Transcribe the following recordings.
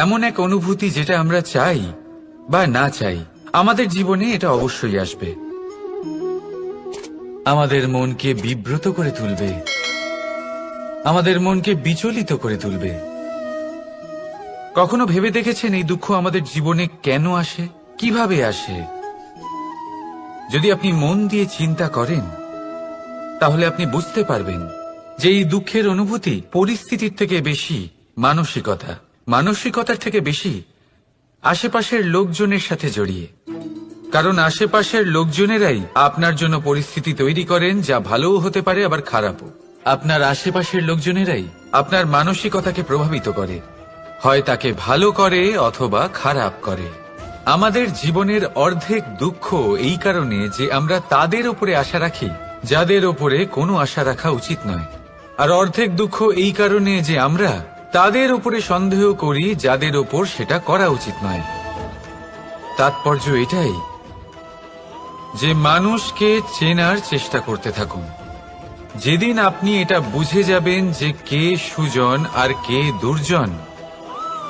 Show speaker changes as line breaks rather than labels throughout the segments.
এমন এক অনুভূতি যেটা আমরা চাই বা না চাই, আমাদের জীবনে এটা অবশ্যই আসবে। আমাদের মনকে বিব্রত করে তুলবে, আমাদের মনকে বিচলিত করে তুলবে। কখনো ভেবে দেখেছেন এই দুঃখ আমাদের জীবনে কেন আসে, কিভাবে আসে? যদি আপনি মন দিয়ে চিন্তা করেন তাহলে আপনি বুঝতে পারবেন যে এই দুঃখের অনুভূতি পরিস্থিতির থেকে বেশি মানসিকতার থেকে বেশি আশেপাশের লোকজনের সাথে জড়িয়ে। কারণ আশেপাশের লোকজনেরাই আপনার জন্য পরিস্থিতি তৈরি করেন, যা ভালোও হতে পারে আবার খারাপও। আপনার আশেপাশের লোকজনেরাই আপনার মানসিকতাকে প্রভাবিত করে, হয় তাকে ভালো করে অথবা খারাপ করে। আমাদের জীবনের অর্ধেক দুঃখ এই কারণে যে আমরা তাদের উপরে আশা রাখি যাদের উপরে কোনো আশা রাখা উচিত নয়, আর অর্ধেক দুঃখ এই কারণে যে আমরা তাদের উপরে সন্দেহ করি যাদের উপর সেটা করা উচিত নয়। তাৎপর্য এটাই যে মানুষকে চেনার চেষ্টা করতে থাকুন। যেদিন আপনি এটা বুঝে যাবেন যে কে সুজন আর কে দুর্জন,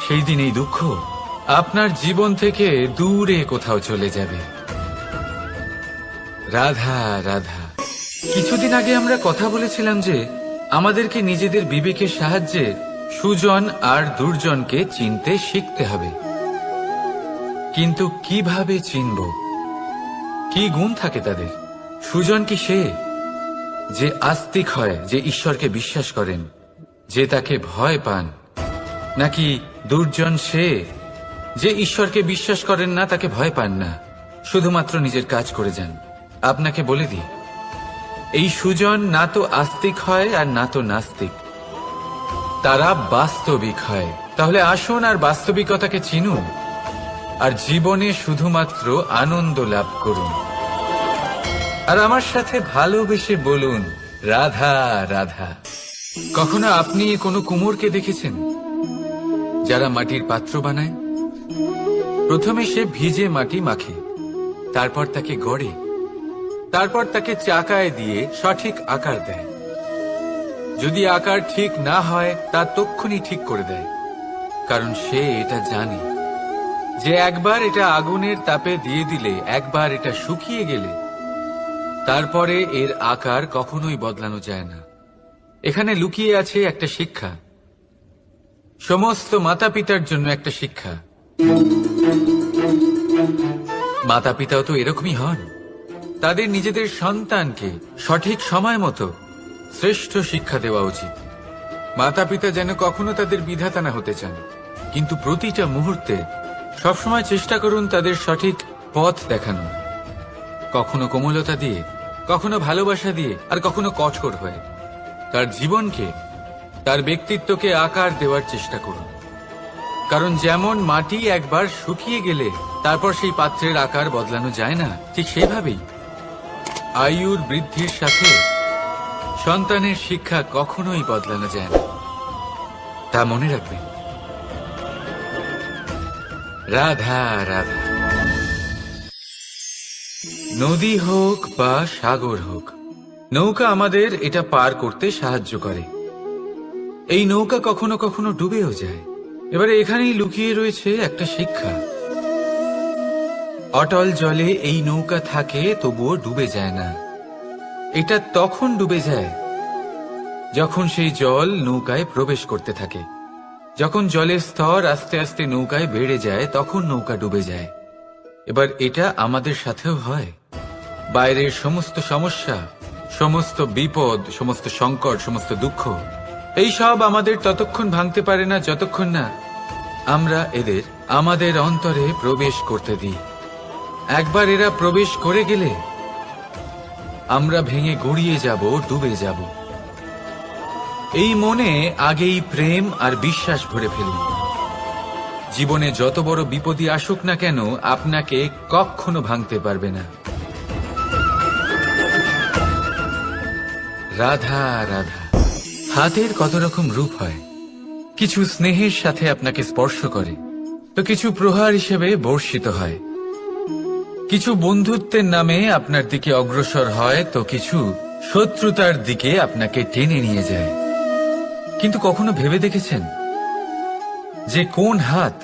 সেই দিন এই দুঃখ আপনার জীবন থেকে দূরে কোথাও চলে যাবে। রাধা রাধা। কিছুদিন আগে আমরা কথা বলেছিলাম যে আমাদেরকে নিজেদের বিবেকের সাহায্যে সুজন আর দুর্জনকে চিনতে শিখতে হবে। কিন্তু কিভাবে চিনব? কি গুণ থাকে তাদের? সুজন কি সে যে আস্তিক হয়, যে ঈশ্বরকে বিশ্বাস করেন, যে তাকে ভয় পান? নাকি দুর্জন সে যে ঈশ্বরকে বিশ্বাস করেন না, তাকে ভয় পান না, শুধুমাত্র নিজের কাজ করে যান? আপনাকে বলে দিই, এই সুজন না তো আস্তিক হয় আর না তো নাস্তিক, তারা বাস্তবিক হয়। তাহলে আসুন আর বাস্তবিকতাকে চিনুন আর জীবনে শুধুমাত্র আনন্দ লাভ করুন। আর আমার সাথে ভালোবেসে বলুন রাধা রাধা। কখনো আপনি কোনো কুমোরকে দেখেছেন যারা মাটির পাত্র বানায়? প্রথমে সে ভিজে মাটি মাখে, তারপর তাকে গড়ে, তারপর তাকে চাকায় দিয়ে সঠিক আকার দেয়। যদি আকার ঠিক না হয় তা তক্ষুনি ঠিক করে দেয়, কারণ সে এটা জানে যে একবার এটা আগুনের তাপে দিয়ে দিলে, একবার এটা শুকিয়ে গেলে তারপরে এর আকার কখনোই বদলানো যায় না। এখানে লুকিয়ে আছে একটা শিক্ষা, সমস্ত মাতা পিতার জন্য একটা শিক্ষা। মাতা পিতাও তো এরকমই হন, তাদের নিজেদের সন্তানকে সঠিক সময় মতো শ্রেষ্ঠ শিক্ষা দেওয়া উচিত। মাতা পিতা যেন কখনো তাদের বিধাতা না হতে চান, কিন্তু প্রতিটা মুহূর্তে সবসময় চেষ্টা করুন তাদের সঠিক পথ দেখানো, কখনো কোমলতা দিয়ে, কখনো ভালোবাসা দিয়ে, আর কখনো কঠোর হয়ে। তার জীবনকে, তার ব্যক্তিত্বকে আকার দেওয়ার চেষ্টা করুন। কারণ যেমন মাটি একবার শুকিয়ে গেলে তারপর সেই পাত্রের আকার বদলানো যায় না, ঠিক সেইভাবেই আয়ুর বৃদ্ধির সাথে সন্তানের শিক্ষা কখনোই বদলানো যায় না। তা মনে রাখবেন। রাধা রাধা। নদী হোক বা সাগর হোক, নৌকা আমাদের এটা পার করতে সাহায্য করে। এই নৌকা কখনো কখনো ডুবেও যায়। এবারে এখানেই লুকিয়ে রয়েছে একটা শিক্ষা। অটল জলে এই নৌকা থাকে, তবুও ডুবে যায় না। এটা তখন ডুবে যায় যখন সেই জল নৌকায় প্রবেশ করতে থাকে। যখন জলের স্তর আস্তে আস্তে নৌকায় বেড়ে যায়, তখন নৌকা ডুবে যায়। এবার এটা আমাদের সাথেও হয়। বাইরের সমস্ত সমস্যা, সমস্ত বিপদ, সমস্ত সংকট, সমস্ত দুঃখ, এই সব আমাদের ততক্ষণ ভাঙতে পারে না যতক্ষণ না আমরা এদের আমাদের অন্তরে প্রবেশ করতে দিই। একবার এরা প্রবেশ করে গেলে আমরা ভেঙে গড়িয়ে যাব, ডুবে যাব। এই মনে আগেই প্রেম আর বিশ্বাস ভরে ফেলুন। জীবনে যত বড় বিপদই আসুক না কেন, আপনাকে কখনো ভাঙতে পারবে না। রাধা রাধা। হাতের কত রকম রূপ হয়। কিছু স্নেহের সাথে আপনাকে স্পর্শ করে, তো কিছু প্রহার হিসেবে বর্ষিত হয়। কিছু বন্ধুত্বের নামে আপনার দিকে অগ্রসর হয়, তো কিছু শত্রুতার দিকে আপনাকে টেনে নিয়ে যায়। কিন্তু কখনো ভেবে দেখেছেন যে কোন হাত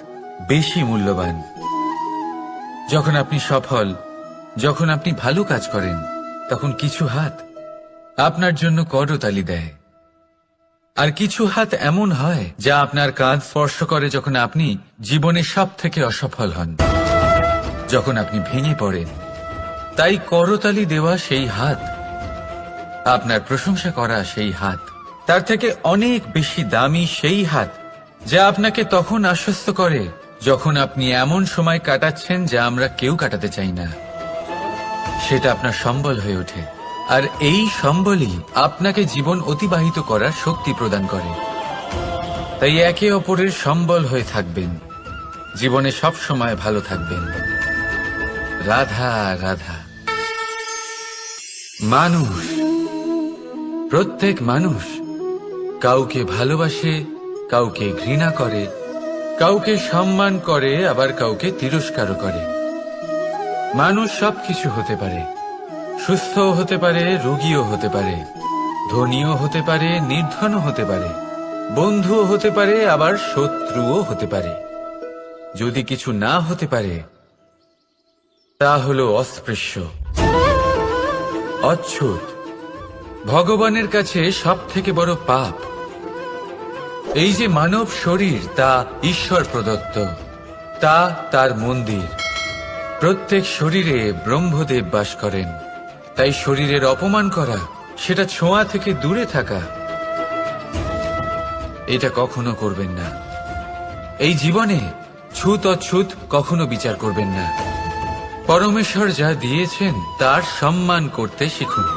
বেশি মূল্যবান। যখন আপনি সফল, যখন আপনি ভালো কাজ করেন, তখন কিছু হাত আপনার জন্য করতালি দেয়, আর কিছু হাত এমন হয় যা আপনার কাঁধ স্পর্শ করে যখন আপনি জীবনে সব থেকে অসফল হন, যখন আপনি ভেঙে পড়েন। তাই করতালি দেওয়া সেই হাত, আপনার প্রশংসা করা সেই হাত, তার থেকে অনেক বেশি দামি সেই হাত যা আপনাকে তখন আশ্বস্ত করে যখন আপনি এমন সময় কাটাচ্ছেন যা আমরা কেউ কাটাতে চাই না। সেটা আপনার সম্বল হয়ে ওঠে, আর এই সম্বলই আপনাকে জীবন অতিবাহিত করার শক্তি প্রদান করে। তাই একে অপরের সম্বল হয়ে থাকবেন, জীবনে সব সময় ভালো থাকবেন। রাধা রাধা। মানুষ, প্রত্যেক মানুষ কাউকে ভালোবাসে, কাউকে ঘৃণা করে, কাউকে সম্মান করে, আবার কাউকে তিরস্কারও করে। মানুষ সবকিছু হতে পারে, সুস্থও হতে পারে, রোগীও হতে পারে, ধনীও হতে পারে, নির্ধনও হতে পারে, বন্ধুও হতে পারে, আবার শত্রুও হতে পারে। যদি কিছু না হতে পারে তা হলো অস্পৃশ্য, অচ্ছুত। ভগবানের কাছে সব থেকে বড় পাপ এই যে মানব শরীর, তা ঈশ্বর প্রদত্ত, তা তার মন্দির। প্রত্যেক শরীরে ব্রহ্মদেব বাস করেন, তাই শরীরের অপমান করা, সেটা ছোঁয়া থেকে দূরে থাকা, এটা কখনো করবেন না। এই জীবনে ছুত অছুত কখনো বিচার করবেন না। পরমেশ্বর যা দিয়েছেন তার সম্মান করতে শিখুন।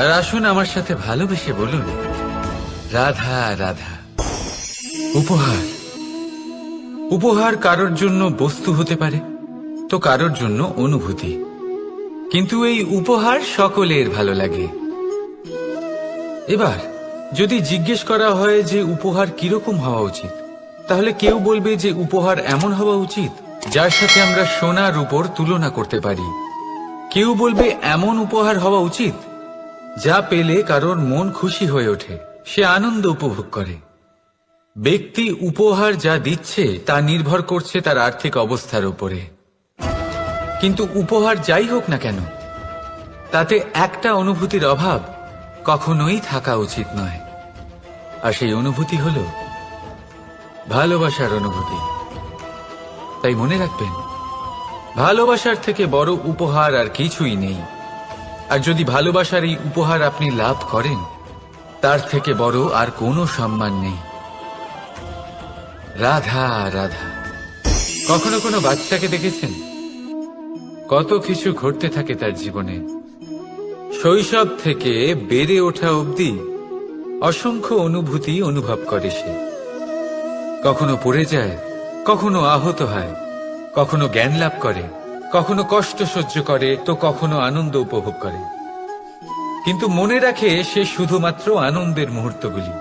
আর আসুন আমার সাথে ভালোবেসে বলুন, রাধা রাধা। উপহার, উপহার কারোর জন্য বস্তু হতে পারে, তো কারোর জন্য অনুভূতি। কিন্তু এই উপহার সকলের ভালো লাগে। এবার যদি জিজ্ঞেস করা হয় যে উপহার কিরকম হওয়া উচিত, তাহলে কেউ বলবে যে উপহার এমন হওয়া উচিত যার সাথে আমরা সোনার উপর তুলনা করতে পারি। কেউ বলবে এমন উপহার হওয়া উচিত যা পেলে কারোর মন খুশি হয়ে ওঠে, সে আনন্দ উপভোগ করে। ব্যক্তি উপহার যা দিচ্ছে তা নির্ভর করছে তার আর্থিক অবস্থার উপরে। কিন্তু উপহার যাই হোক না কেন, তাতে একটা অনুভূতির অভাব কখনোই থাকা উচিত নয়, আর সেই অনুভূতি হল ভালোবাসার অনুভূতি। তাই মনে রাখবেন, ভালোবাসার থেকে বড় উপহার আর কিছুই নেই। আর যদি ভালোবাসার এই উপহার আপনি লাভ করেন, তার থেকে বড় আর কোনো সম্মান নেই। রাধা রাধা। কখনো কোনো বাচ্চাকে দেখেছেন? কত কিছু ঘটতে থাকে তার জীবনে। শৈশব থেকে বেড়ে ওঠা অবধি অসংখ্য অনুভূতি অনুভব করে সে। কখনো পড়ে যায়, কখনো আহত হয়, কখনো জ্ঞান লাভ করে, কখনো কষ্ট সহ্য করে, তো কখনো আনন্দ উপভোগ করে। কিন্তু মনে রাখে সে শুধুমাত্র আনন্দের মুহূর্তগুলি।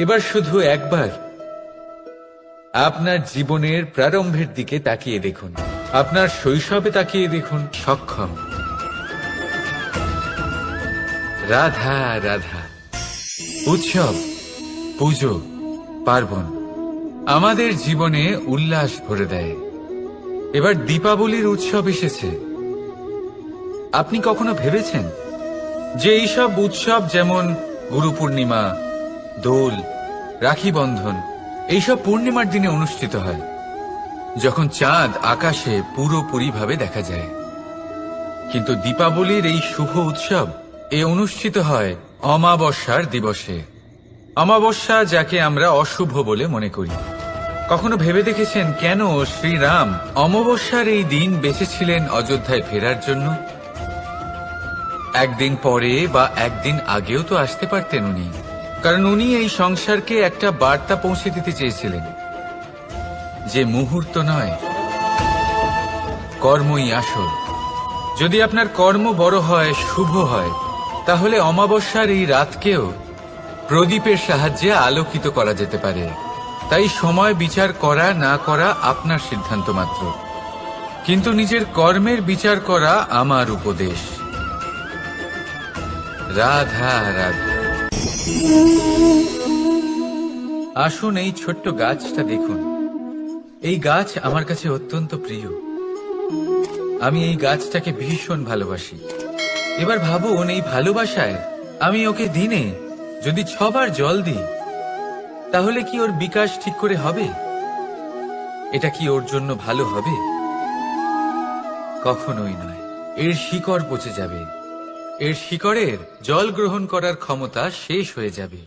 এবার শুধু একবার আপনার জীবনের প্রারম্ভের দিকে তাকিয়ে দেখুন, আপনার শৈশবে তাকিয়ে দেখুন। সক্ষম। রাধা রাধা। উৎসব, পুজো, পার্বণ আমাদের জীবনে উল্লাস ভরে দেয়। এবার দীপাবলির উৎসব এসেছে। আপনি কখনো ভেবেছেন যে এইসব উৎসব যেমন গুরু পূর্ণিমা, দোল, রাখি বন্ধন, এইসব পূর্ণিমার দিনে অনুষ্ঠিত হয়, যখন চাঁদ আকাশে পুরোপুরিভাবে দেখা যায়। কিন্তু দীপাবলির এই শুভ উৎসব অনুষ্ঠিত হয় অমাবস্যার দিবসে। অমাবস্যা যাকে আমরা অশুভ বলে মনে করি। কখনো ভেবে দেখেছেন কেন শ্রীরাম অমাবস্যার এই দিন বেঁচেছিলেন অযোধ্যায় ফেরার জন্য? একদিন পরে বা একদিন আগেও তো আসতে পারতেন উনি, কারণ উনি এই সংসারকে একটা বার্তা পৌঁছে দিতে চেয়েছিলেন যে মুহূর্ত নয়, কর্মই আসল। যদি আপনার কর্ম বড় হয়, শুভ হয়, তাহলে অমাবস্যার এই রাতকেও প্রদীপের সাহায্যে আলোকিত করা যেতে পারে। তাই সময় বিচার করা না করা আপনার সিদ্ধান্ত মাত্র, কিন্তু নিজের কর্মের বিচার করা আমার উপদেশ। রাধা রাধা। আসুন এই ছোট্ট গাছটা দেখুন। এই গাছ আমার কাছে অত্যন্ত প্রিয়। আমি এই গাছটাকে ভীষণ ভালোবাসি। এবার ভাবুন, এই ভালোবাসায় আমি ওকে দিনে যদি 6 বার জল দিই, তাহলে কি ওর বিকাশ ঠিক করে হবে? এটা কি ওর জন্য ভালো হবে? কখনোই নয়। এর শিকড় পচে যাবে। এর শিকড়ের জল গ্রহণ করার ক্ষমতা শেষ হয়ে যাবে।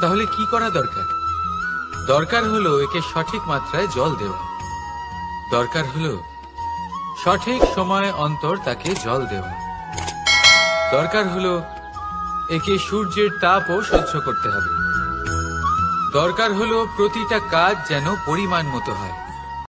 তাহলে কি করা দরকার? দরকার হলো একে সঠিক মাত্রায় জল দেওয়া। দরকার হলো সঠিক সময় অন্তর তাকে জল দেওয়া। দরকার হলো একে সূর্যের তাপও সহ্য করতে হবে। দরকার হলো প্রতিটা কাজ যেন পরিমাণ মতো হয়।